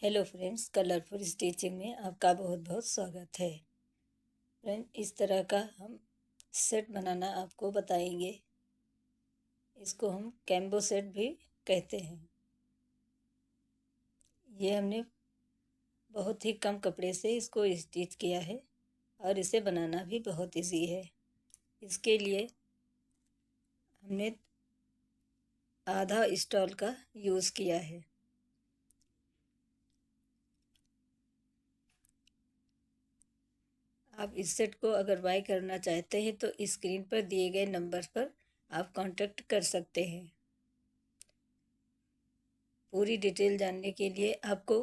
Hello friends, colourful stitching में आपका बहुत बहुत स्वागत है। फ्रेंड, इस तरह का हम सेट बनाना आपको बताएंगे। इसको हम कैम्बो सेट भी कहते हैं। ये हमने बहुत ही कम कपड़े से इसको स्टिच किया है और इसे बनाना भी बहुत इजी है। इसके लिए हमने आधा स्टॉल का यूज़ किया है। आप इस सेट को अगर बाय करना चाहते हैं तो स्क्रीन पर दिए गए नंबर पर आप कांटेक्ट कर सकते हैं। पूरी डिटेल जानने के लिए आपको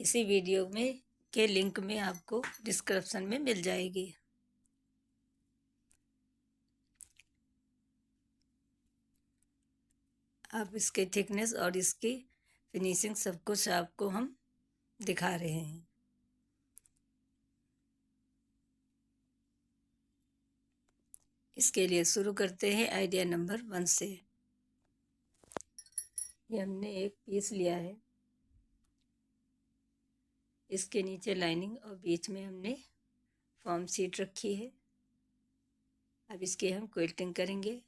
इसी वीडियो में के लिंक में आपको डिस्क्रिप्शन में मिल जाएगी। आप इसके थिकनेस और इसकी फिनिशिंग सब कुछ आपको हम दिखा रहे हैं। इसके लिए शुरू करते हैं आइडिया नंबर 1 से। ये हमने एक पीस लिया है। इसके नीचे लाइनिंग और बीच में हमने फॉर्म शीट रखी है। अब इसके हम क्विल्टिंग करेंगे।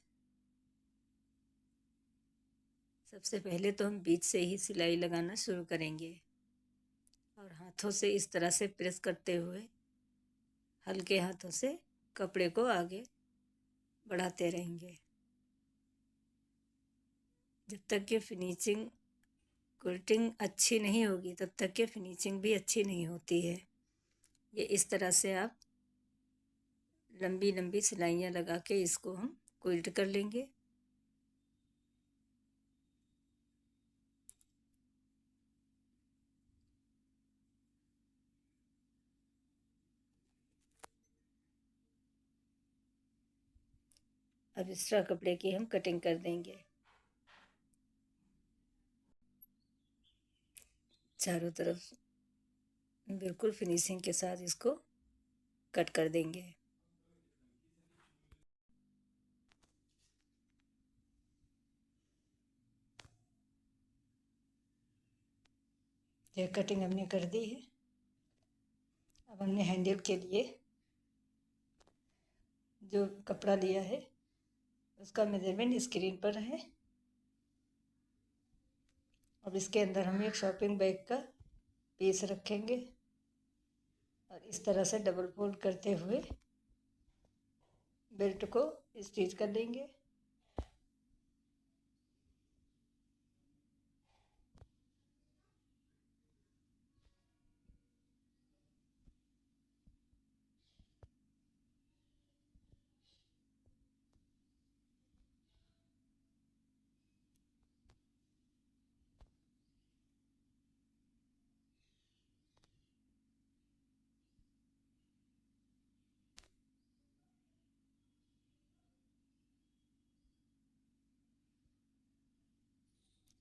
सबसे पहले तो हम बीच से ही सिलाई लगाना शुरू करेंगे और हाथों से इस तरह से प्रेस करते हुए हल्के हाथों से कपड़े को आगे बढ़ाते रहेंगे जब तक कि फिनिशिंग क्विल्टिंग अच्छी नहीं होगी, तब तक कि फिनिशिंग भी अच्छी नहीं होती है। ये इस तरह से आप लंबी लंबी सिलाइयाँ लगा के इसको हम क्विल्ट कर लेंगे। अब एक्स्ट्रा कपड़े की हम कटिंग कर देंगे। चारों तरफ बिल्कुल फिनिशिंग के साथ इसको कट कर देंगे। ये कटिंग हमने कर दी है। अब हमने हैंडल के लिए जो कपड़ा लिया है उसका मेजरमेंट स्क्रीन पर है। अब इसके अंदर हम एक शॉपिंग बैग का पीस रखेंगे और इस तरह से डबल फोल्ड करते हुए बेल्ट को स्टिच कर देंगे।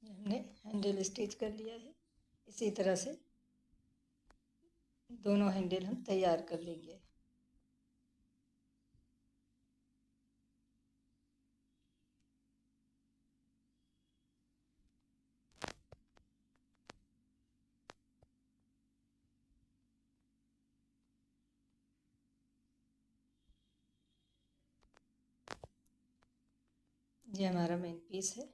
हमने हैंडल स्टिच कर लिया है। इसी तरह से दोनों हैंडल हम तैयार कर लेंगे। ये हमारा मेन पीस है।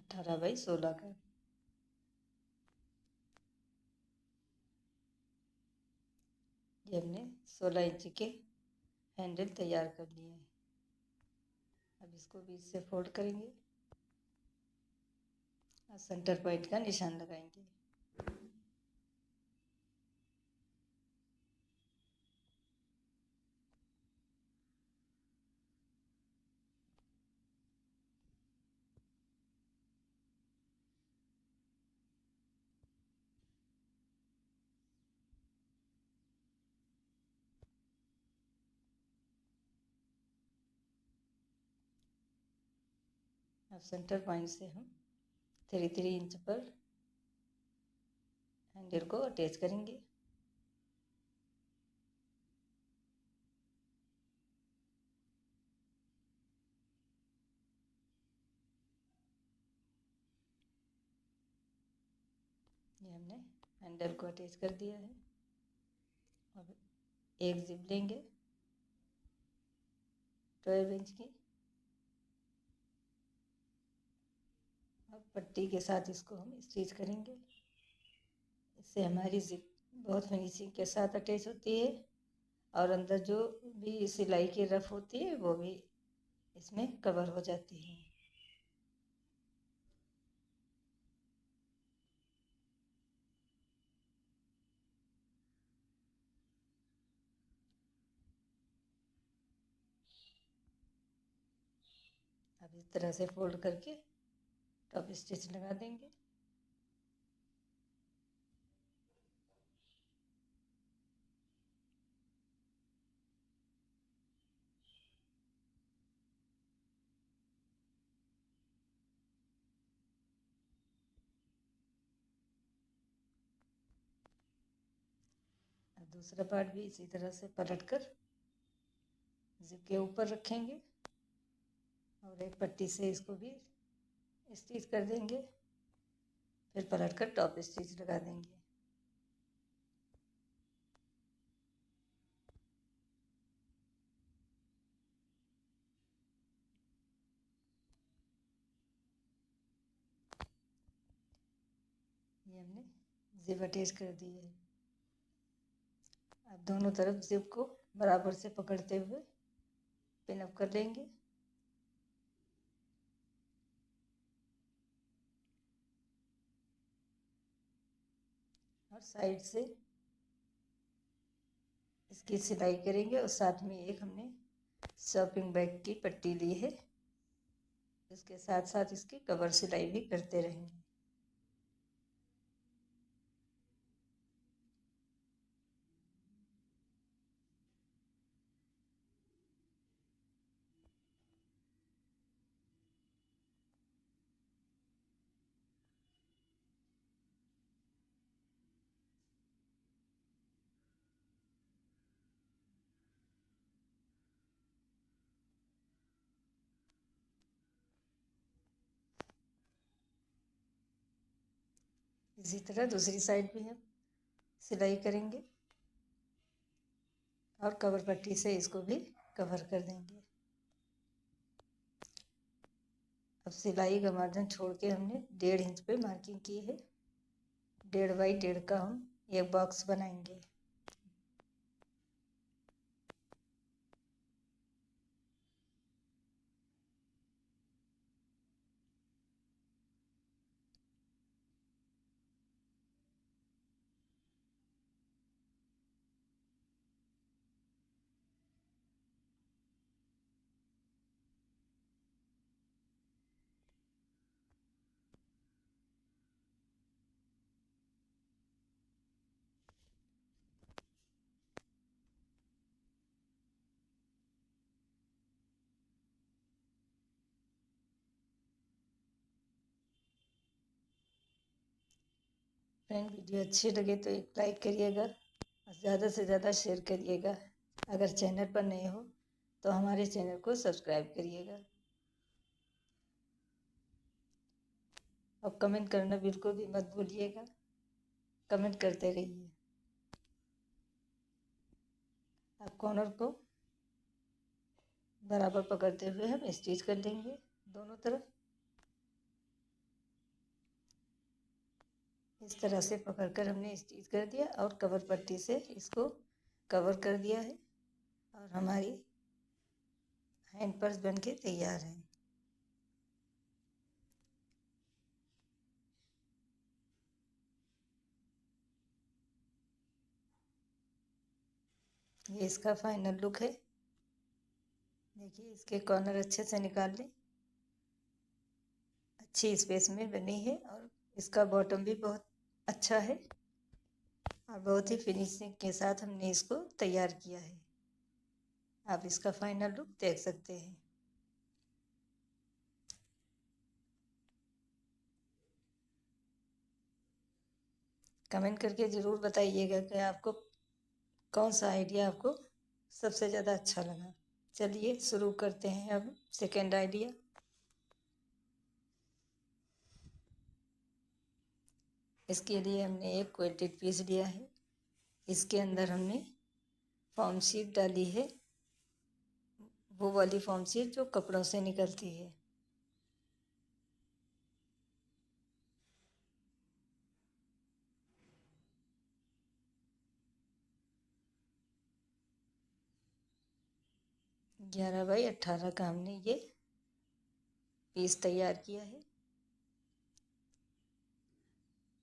अठारह बाई 16 का। ये हमने 16 इंच के हैंडल तैयार कर लिए हैं। अब इसको बीच से फोल्ड करेंगे और सेंटर पॉइंट का निशान लगाएंगे। अब सेंटर पॉइंट से हम 3 इंच पर हैंडल को अटैच करेंगे। ये हमने हैंडल को अटैच कर दिया है। अब एक जिप लेंगे 12 इंच की, अब पट्टी के साथ इसको हम स्टिच करेंगे। इससे हमारी जिप बहुत फिनिशिंग के साथ अटैच होती है और अंदर जो भी सिलाई की रफ होती है वो भी इसमें कवर हो जाती है। अब इस तरह से फोल्ड करके टॉप स्टिच लगा देंगे। अब दूसरा पार्ट भी इसी तरह से पलटकर जिप के ऊपर रखेंगे और एक पट्टी से इसको भी स्टिच कर देंगे, फिर पलटकर टॉप स्टिच लगा देंगे। ये हमने जिप अटैच कर दी है। अब दोनों तरफ जिप को बराबर से पकड़ते हुए पिन अप कर लेंगे। और साइड से इसकी सिलाई करेंगे और साथ में एक हमने शॉपिंग बैग की पट्टी ली है, इसके साथ साथ इसकी कवर सिलाई भी करते रहेंगे। इसी तरह दूसरी साइड भी हम सिलाई करेंगे और कवर पट्टी से इसको भी कवर कर देंगे। अब सिलाई का मार्जिन छोड़ के हमने 1.5 इंच पे मार्किंग की है। 1.5 बाई 1.5 का हम एक बॉक्स बनाएंगे। फ्रेंड, वीडियो अच्छी लगे तो एक लाइक करिएगा और ज़्यादा से ज़्यादा शेयर करिएगा। अगर चैनल पर नए हो तो हमारे चैनल को सब्सक्राइब करिएगा और कमेंट करना बिल्कुल भी मत भूलिएगा, कमेंट करते रहिए। अब कॉर्नर को बराबर पकड़ते हुए हम स्टिच कर लेंगे दोनों तरफ। इस तरह से पकड़कर हमने स्टिच कर दिया और कवर पट्टी से इसको कवर कर दिया है और हमारी हैंड पर्स बनके तैयार है। ये इसका फाइनल लुक है। देखिए, इसके कॉर्नर अच्छे से निकाल लें, अच्छी स्पेस में बनी है और इसका बॉटम भी बहुत अच्छा है और बहुत ही फिनिशिंग के साथ हमने इसको तैयार किया है। आप इसका फाइनल लुक देख सकते हैं। कमेंट करके ज़रूर बताइएगा कि आपको कौन सा आइडिया आपको सबसे ज़्यादा अच्छा लगा। चलिए शुरू करते हैं अब सेकेंड आइडिया। इसके लिए हमने एक क्वाल्टेड पीस लिया है। इसके अंदर हमने फॉर्म शीट डाली है, वो वाली फॉर्म शीट जो कपड़ों से निकलती है। ग्यारह बाई 18 का हमने ये पीस तैयार किया है।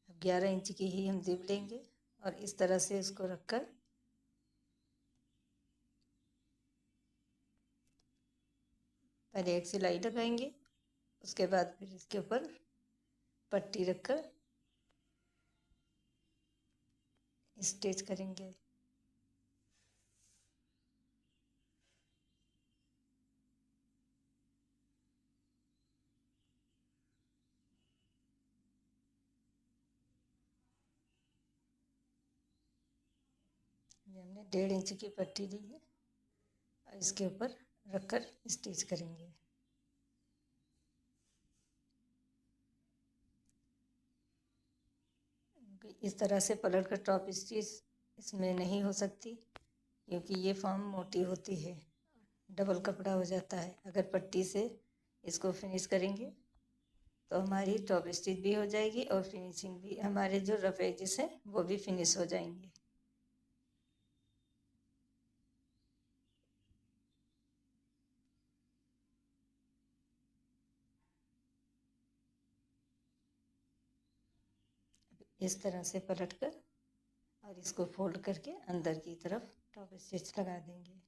अब 11 इंच की ही हम जिप लेंगे और इस तरह से इसको रखकर पहले एक सिलाई लगाएंगे, उसके बाद फिर इसके ऊपर पट्टी रखकर स्टिच करेंगे। ये हमने 1.5 इंच की पट्टी ली है और इसके ऊपर रखकर स्टिच करेंगे। इस तरह से पलट कर टॉप स्टिच इसमें नहीं हो सकती, क्योंकि ये फॉर्म मोटी होती है, डबल कपड़ा हो जाता है। अगर पट्टी से इसको फिनिश करेंगे तो हमारी टॉप स्टिच भी हो जाएगी और फिनिशिंग भी, हमारे जो रफ एजेस हैं वो भी फिनिश हो जाएंगे। इस तरह से पलटकर और इसको फोल्ड करके अंदर की तरफ टॉप स्टिच लगा देंगे।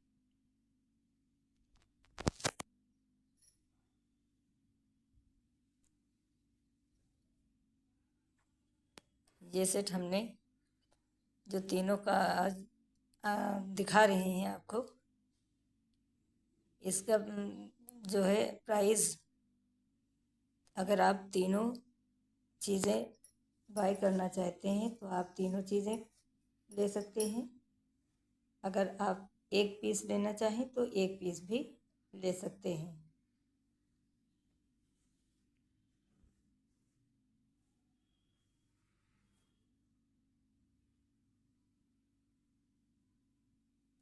ये सेट हमने जो तीनों का आज दिखा रहे हैं आपको, इसका जो है प्राइस, अगर आप तीनों चीज़ें बाय करना चाहते हैं तो आप तीनों चीज़ें ले सकते हैं। अगर आप एक पीस लेना चाहें तो एक पीस भी ले सकते हैं।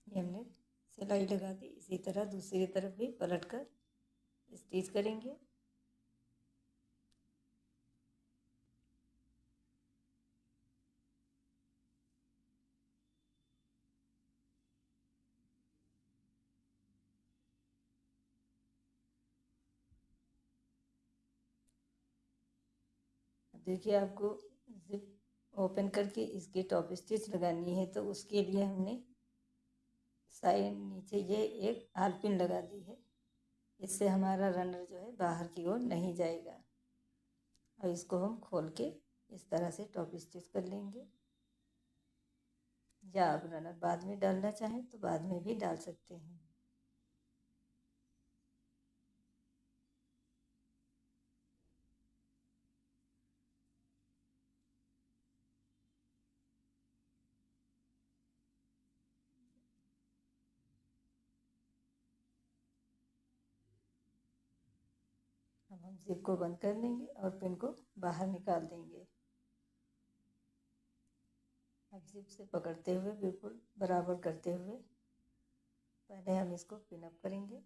ये हमने सिलाई लगा दी, इसी तरह दूसरी तरफ भी पलट कर स्टिच करेंगे। देखिए, आपको जिप ओपन करके इसकी टॉप स्टिच लगानी है, तो उसके लिए हमने साइड नीचे ये एक आल पिन लगा दी है। इससे हमारा रनर जो है बाहर की ओर नहीं जाएगा। और इसको हम खोल के इस तरह से टॉप स्टिच कर लेंगे, या आप रनर बाद में डालना चाहें तो बाद में भी डाल सकते हैं। अब हम जिप को बंद कर देंगे और पिन को बाहर निकाल देंगे। अब जिप से पकड़ते हुए बिल्कुल बराबर करते हुए पहले हम इसको पिन अप करेंगे।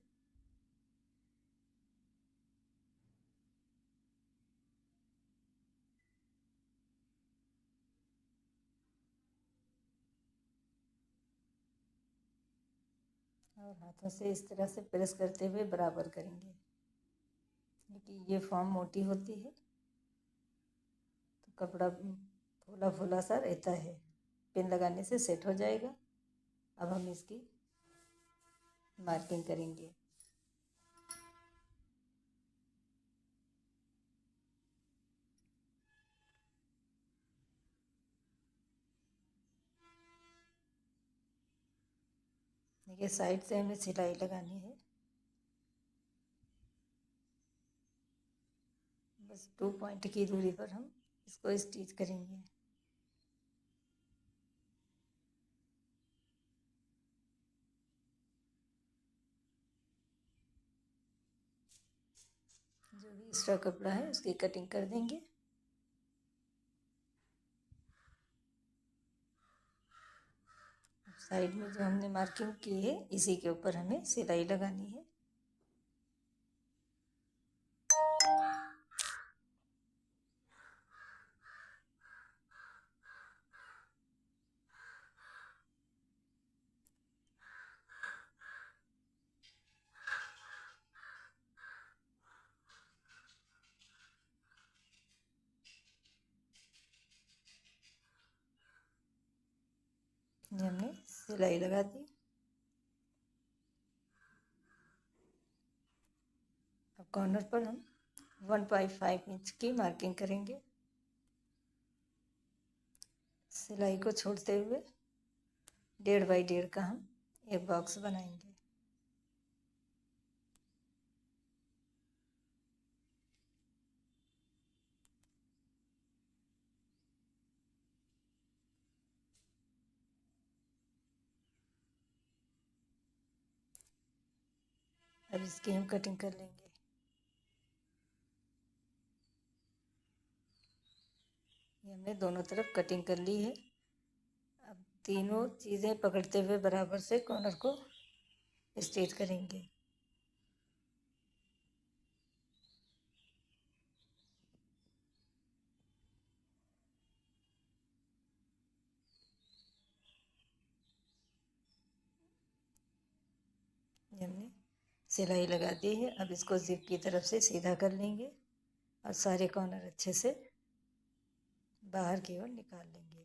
और हाथों से इस तरह से प्रेस करते हुए बराबर करेंगे, क्योंकि ये फॉर्म मोटी होती है तो कपड़ा फूला फूला सा रहता है। पिन लगाने से सेट हो जाएगा। अब हम इसकी मार्किंग करेंगे। देखिए, साइड से हमें सिलाई लगानी है, बस 2 पॉइंट की दूरी पर हम इसको स्टिच करेंगे। जो भी एक्स्ट्रा कपड़ा है उसकी कटिंग कर देंगे। साइड में जो हमने मार्किंग की है इसी के ऊपर हमें सिलाई लगानी है। ये हमने सिलाई लगा दी। अब कॉर्नर पर हम 1.5 इंच की मार्किंग करेंगे। सिलाई को छोड़ते हुए 1.5 बाई 1.5 का हम एक बॉक्स बनाएंगे। अब इसकी हम कटिंग कर लेंगे। ये हमने दोनों तरफ कटिंग कर ली है। अब तीनों चीज़ें पकड़ते हुए बराबर से कॉर्नर को स्टिच करेंगे। ये हमने सिलाई लगा दी है। अब इसको जिप की तरफ से सीधा कर लेंगे और सारे कॉर्नर अच्छे से बाहर की ओर निकाल लेंगे।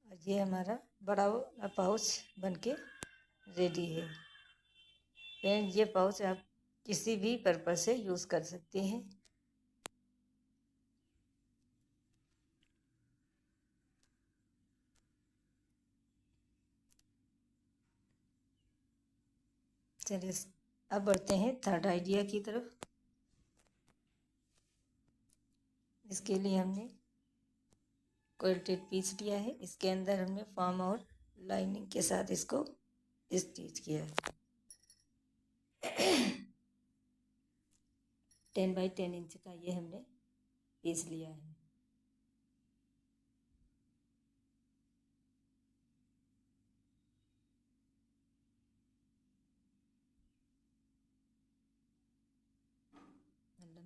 और ये हमारा बड़ा पाउच बनके रेडी है। फ्रेंड, ये पाउच आप किसी भी पर्पज से यूज़ कर सकते हैं। चलिए अब बढ़ते हैं थर्ड आइडिया की तरफ। इसके लिए हमने क्वाल्टेड पीस लिया है। इसके अंदर हमने फॉर्म और लाइनिंग के साथ इसको स्टिच किया है। 10 बाई 10 इंच का ये हमने पीस लिया है।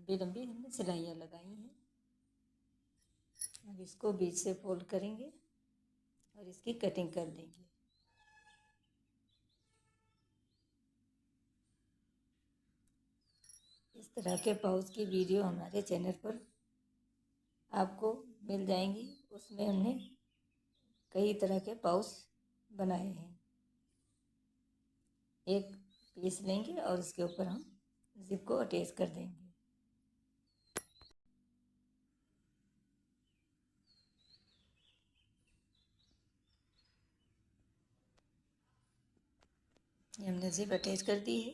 लंबी लंबी हमने सिलाइयाँ लगाई हैं। अब इसको बीच से फोल्ड करेंगे और इसकी कटिंग कर देंगे। इस तरह के पाउच की वीडियो हमारे चैनल पर आपको मिल जाएंगी। उसमें हमने कई तरह के पाउच बनाए हैं। एक पीस लेंगे और उसके ऊपर हम जिप को अटैच कर देंगे। ये हमने जिप अटैच कर दी है।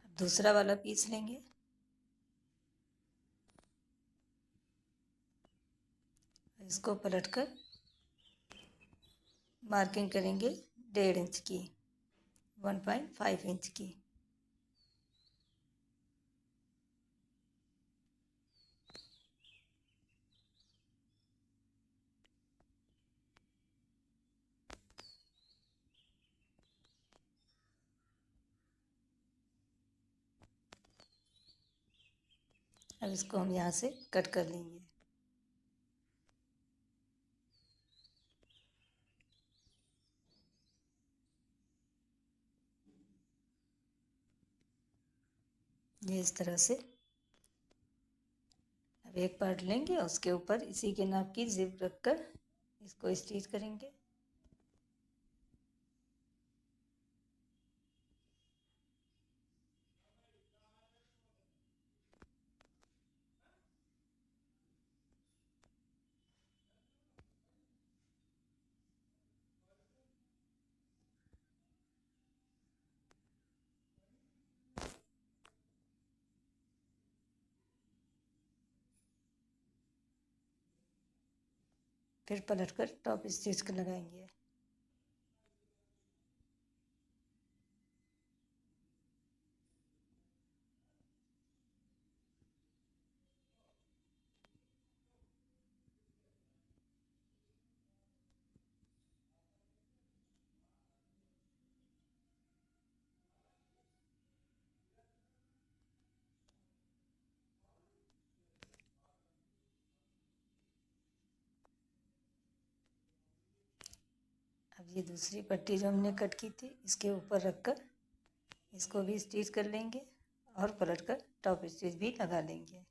अब दूसरा वाला पीस लेंगे। इसको पलटकर मार्किंग करेंगे 1.5 इंच की, 1.5 इंच की। अब इसको हम यहाँ से कट कर लेंगे। ये इस तरह से अब एक पार्ट लेंगे और उसके ऊपर इसी के नाप की जिप रखकर इसको स्टिच करेंगे। फिर पलटकर टॉप स्टिच लगाएंगे। ये दूसरी पट्टी जो हमने कट की थी इसके ऊपर रखकर इसको भी स्टिच कर लेंगे और पलट कर टॉप स्टिच भी लगा लेंगे।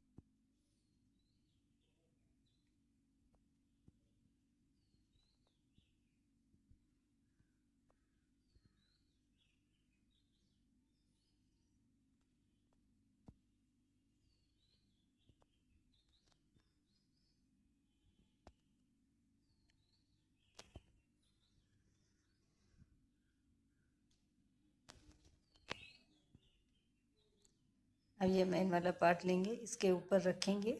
अब ये मेन वाला पार्ट लेंगे, इसके ऊपर रखेंगे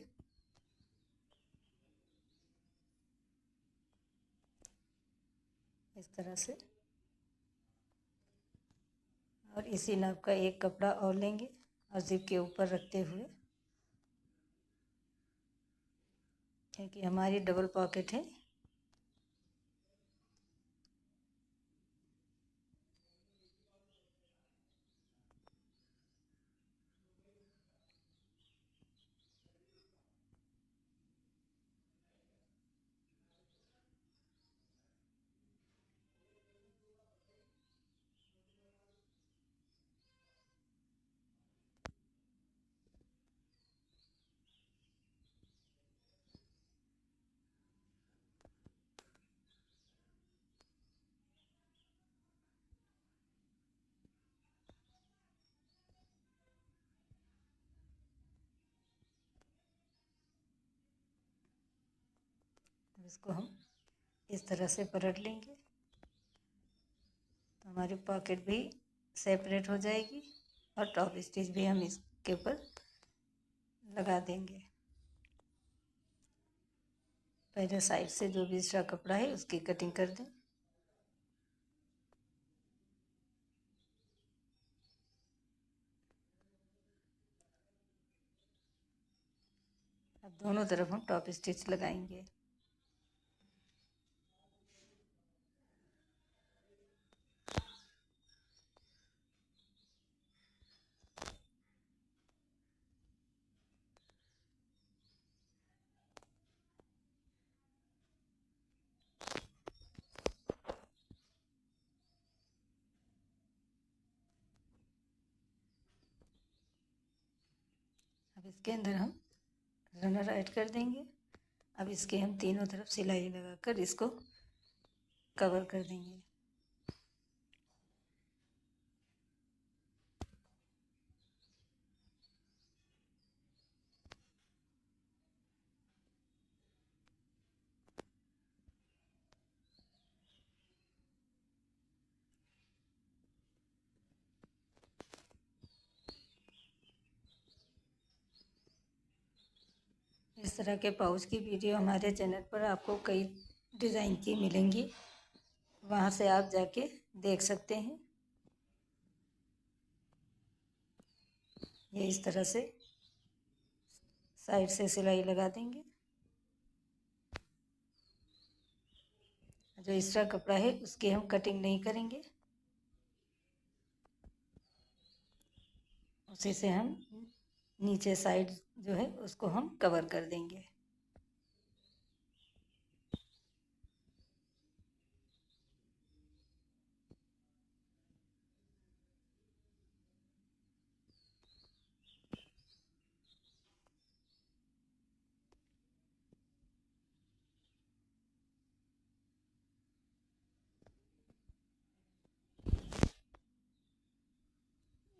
इस तरह से, और इसी नाप का एक कपड़ा और लेंगे और जिप के ऊपर रखते हुए, क्योंकि हमारी डबल पॉकेट है, अब इसको हम इस तरह से पलट लेंगे तो हमारी पॉकेट भी सेपरेट हो जाएगी और टॉप स्टिच भी हम इसके ऊपर लगा देंगे। पहले साइड से जो भी एक्स्ट्रा कपड़ा है उसकी कटिंग कर दें। अब दोनों तरफ हम टॉप स्टिच लगाएंगे। अब इसके अंदर हम रनर ऐड कर देंगे। अब इसके हम तीनों तरफ सिलाई लगाकर इसको कवर कर देंगे। इस तरह के पाउच की वीडियो हमारे चैनल पर आपको कई डिज़ाइन की मिलेंगी, वहाँ से आप जाके देख सकते हैं। ये इस तरह से साइड से सिलाई लगा देंगे। जो एक्स्ट्रा कपड़ा है उसकी हम कटिंग नहीं करेंगे, उसी से हम नीचे साइड जो है उसको हम कवर कर देंगे।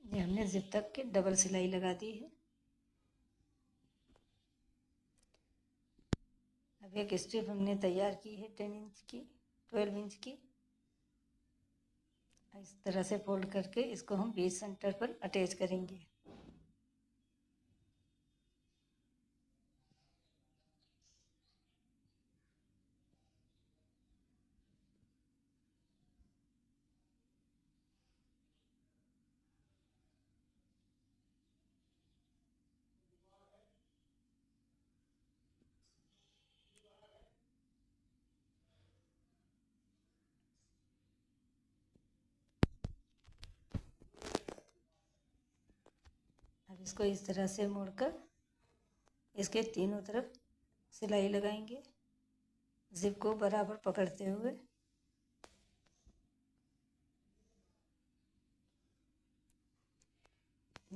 ये हमने जिप तक की डबल सिलाई लगा दी है। अब एक स्ट्रिप हमने तैयार की है 10 इंच की, 12 इंच की। इस तरह से फोल्ड करके इसको हम बीच सेंटर पर अटैच करेंगे। अब इसको इस तरह से मोड़कर इसके तीनों तरफ सिलाई लगाएंगे, जिप को बराबर पकड़ते हुए।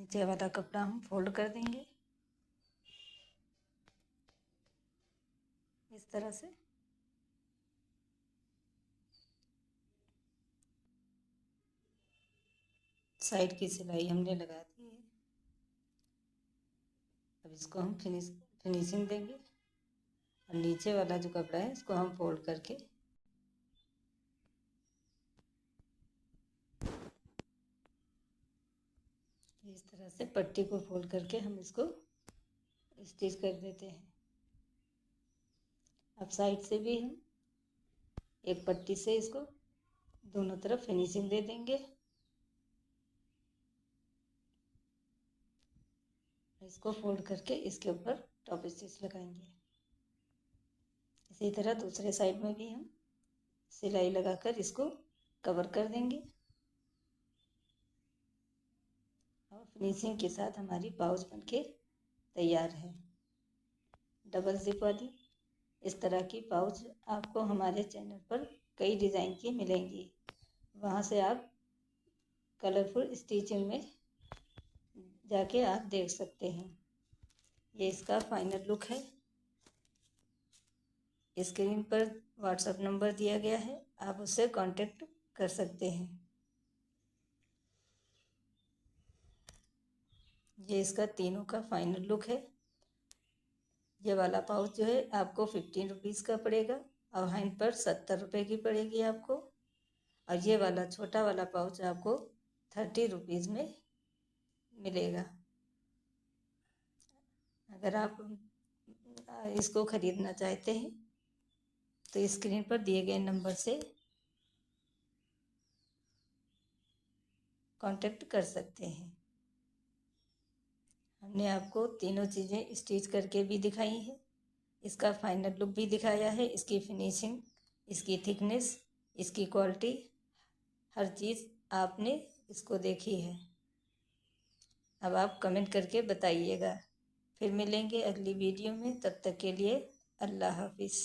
नीचे वाला कपड़ा हम फोल्ड कर देंगे इस तरह से। साइड की सिलाई हमने लगा दी है। अब इसको हम फिनिशिंग देंगे और नीचे वाला जो कपड़ा है इसको हम फोल्ड करके इस तरह से पट्टी को फोल्ड करके हम इसको स्टिच कर देते हैं। अब साइड से भी हम एक पट्टी से इसको दोनों तरफ फिनिशिंग दे देंगे। इसको फोल्ड करके इसके ऊपर टॉप स्टिच लगाएंगे। इसी तरह दूसरे साइड में भी हम सिलाई लगाकर इसको कवर कर देंगे और फिनिशिंग के साथ हमारी पाउच बनके तैयार है। डबल जिप वाली इस तरह की पाउच आपको हमारे चैनल पर कई डिज़ाइन की मिलेंगी। वहाँ से आप कलरफुल स्टिचिंग में जाके आप देख सकते हैं। ये इसका फाइनल लुक है। स्क्रीन पर व्हाट्सएप नंबर दिया गया है, आप उससे कांटेक्ट कर सकते हैं। ये इसका तीनों का फाइनल लुक है। ये वाला पाउच जो है आपको 15 रुपीज़ का पड़ेगा और हैंड पर 70 रुपये की पड़ेगी आपको। और ये वाला छोटा वाला पाउच आपको 30 रुपीज़ में मिलेगा। अगर आप इसको ख़रीदना चाहते हैं तो स्क्रीन पर दिए गए नंबर से कांटेक्ट कर सकते हैं। हमने आपको तीनों चीज़ें स्टिच करके भी दिखाई है, इसका फाइनल लुक भी दिखाया है, इसकी फिनिशिंग, इसकी थिकनेस, इसकी क्वालिटी, हर चीज़ आपने इसको देखी है। अब आप कमेंट करके बताइएगा। फिर मिलेंगे अगली वीडियो में, तब तक के लिए अल्लाह हाफिज़।